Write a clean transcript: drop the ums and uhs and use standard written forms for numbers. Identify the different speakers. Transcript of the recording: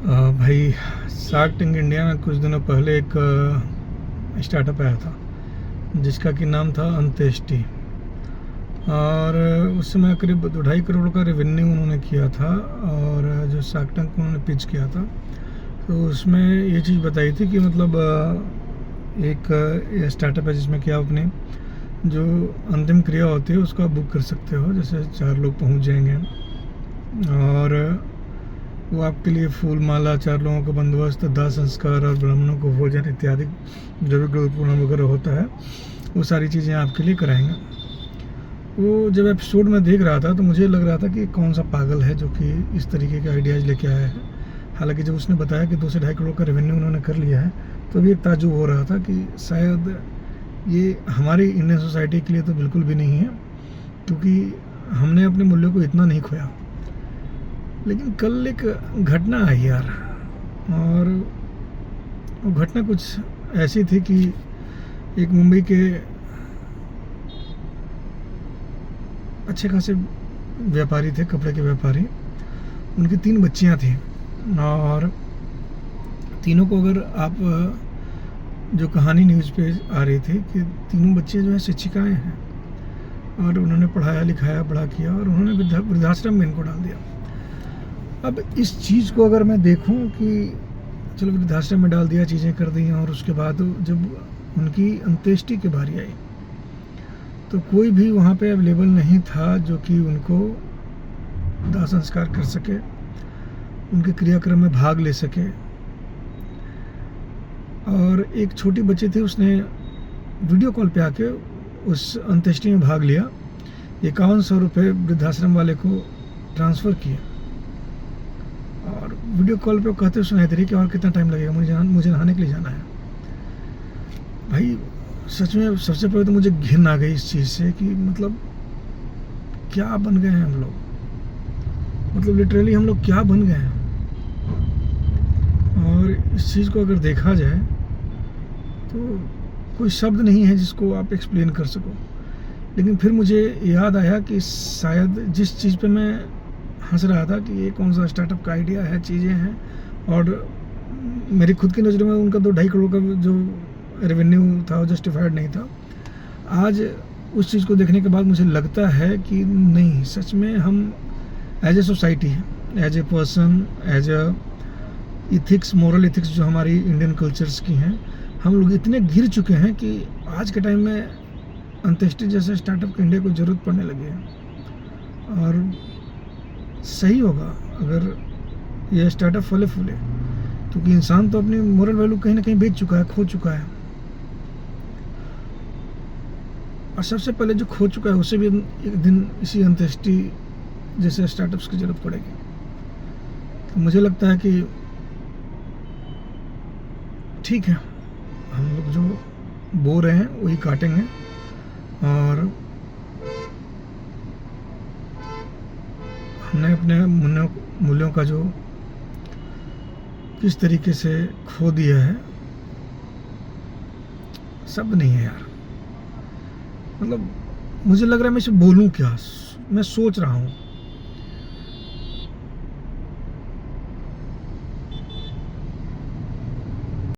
Speaker 1: भाई, shark tank India में कुछ दिनों पहले एक स्टार्टअप आया था जिसका कि नाम था अंत्येष्टि। और उस समय करीब 2.5 करोड़ का रेवेन्यू उन्होंने किया था। और जो शार्क टैंक उन्होंने पिच किया था तो उसमें ये चीज़ बताई थी कि मतलब एक स्टार्टअप है जिसमें कि आप अपने जो अंतिम क्रिया होती है उसको आप बुक कर सकते हो। जैसे 4 लोग पहुंच जाएंगे और वो आपके लिए फूल माला, 4 लोगों का बंदोबस्त, दाह संस्कार और ब्राह्मणों को भोजन इत्यादि जो भी गुरुपूर्णिमा वगैरह होता है वो सारी चीज़ें आपके लिए कराएंगे। वो जब एपिसोड में देख रहा था तो मुझे लग रहा था कि कौन सा पागल है जो कि इस तरीके के आइडियाज़ लेके आया है। हालांकि जब उसने बताया कि 2 से 2.5 करोड़ का रेवेन्यू उन्होंने कर लिया है तो भी एक ताज्जुब हो रहा था कि शायद ये हमारी इंडियन सोसाइटी के लिए तो बिल्कुल भी नहीं है, क्योंकि हमने अपने मूल्यों को इतना नहीं खोया। लेकिन कल एक घटना आई यार, और वो घटना कुछ ऐसी थी कि एक मुंबई के अच्छे खासे व्यापारी थे, कपड़े के व्यापारी। उनकी 3 बच्चियां थी और तीनों को अगर आप जो कहानी न्यूज़ पे आ रही थी कि तीनों बच्चे जो है शिक्षिकाएं हैं और उन्होंने पढ़ाया लिखाया बड़ा किया और उन्होंने वृद्धाश्रम में इनको डाल दिया। अब इस चीज़ को अगर मैं देखूं कि चलो वृद्धाश्रम में डाल दिया, चीज़ें कर दी, और उसके बाद जब उनकी अंत्येष्टि की बारी आई तो कोई भी वहाँ पे अवेलेबल नहीं था जो कि उनको दाह संस्कार कर सके, उनके क्रियाक्रम में भाग ले सके। और एक छोटी बच्ची थी, उसने वीडियो कॉल पे आके उस अंत्येष्टि में भाग लिया। 5100 रुपये वृद्धाश्रम वाले को ट्रांसफ़र किए और वीडियो कॉल पे कहते सुनाई दे रही कि और कितना टाइम लगेगा, मुझे नहाने के लिए जाना है। भाई सच में सबसे पहले तो मुझे घिन आ गई इस चीज़ से कि मतलब क्या बन गए हैं हम लोग, मतलब लिटरली हम लोग क्या बन गए हैं। और इस चीज़ को अगर देखा जाए तो कोई शब्द नहीं है जिसको आप एक्सप्लेन कर सको। लेकिन फिर मुझे याद आया कि शायद जिस चीज़ पे मैं हंस रहा था कि ये कौन सा स्टार्टअप का आइडिया है, चीज़ें हैं, और मेरी खुद की नज़रों में उनका 2.5 करोड़ का जो रेवेन्यू था वो जस्टिफाइड नहीं था। आज उस चीज़ को देखने के बाद मुझे लगता है कि नहीं, सच में हम as a society, as a person, as a ethics, moral ethics जो हमारी इंडियन कल्चर्स की हैं, हम लोग इतने गिर चुके हैं कि आज के टाइम में अंत्येष्टि जैसे स्टार्टअप को इंडिया को ज़रूरत पड़ने लगी है। और सही होगा अगर यह स्टार्टअप फले फूले, क्योंकि इंसान तो अपनी मोरल वैल्यू कहीं ना कहीं बेच चुका है, खो चुका है। और सबसे पहले जो खो चुका है उसे भी एक दिन इसी अंत्येष्टि जैसे स्टार्टअप्स की जरूरत पड़ेगी। तो मुझे लगता है कि ठीक है, हम लोग जो बो रहे हैं वही काटेंगे। और हमने अपने मूल्यों का जो किस तरीके से खो दिया है, शब्द नहीं है यार। मतलब मुझे लग रहा है मैं इसे बोलूं क्या, मैं सोच रहा हूँ।